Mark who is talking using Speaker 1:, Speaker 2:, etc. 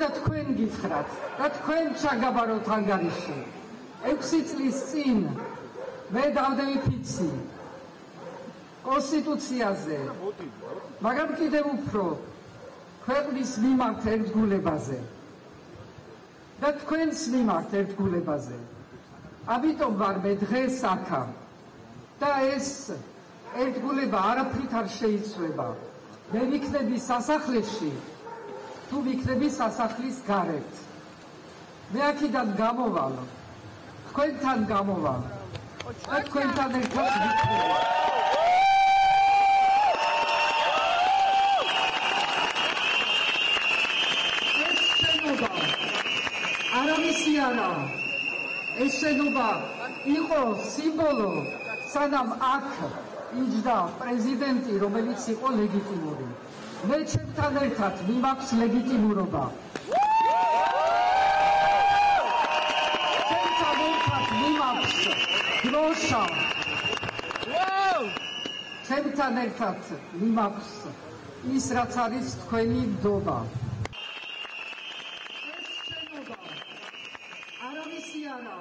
Speaker 1: და თქვენ გითხრათ და თქვენ ჩაგაბაროთ ანგარიში 6 წლის წინ მე დავდები ფიცი კონსტიტუციაზე მაგრამ კიდევ უფრო ქვეყნის მიმართ ერთგულებაზე და თქვენს მიმართ ერთგულებაზე ამიტომ ვარ მე დღეს აქა და ეს ერთგულება არაფრით არ შეიცვლება მე ვიქნები სასახლეში თუ ვიქნები სასახლის გარეთ მე აქედან გამოვალ თქვენთან გამოვალ და თქვენთან ერთად ვიქნები ეს შენობა არავისი არა ეს შენობა იყო სიმბოლო სანამ აქ იჯდა პრეზიდენტი რომელიც იყო ლეგიტიმური მე ჩემთან ერთად მიმაქვს ლეგიტიმურობა ჩემთან ერთად მიმაქვს დროშა ჩემთან ერთად მიმაქვს ის რაც არის თქვენი ნდობა ეს შენობა არავისი არა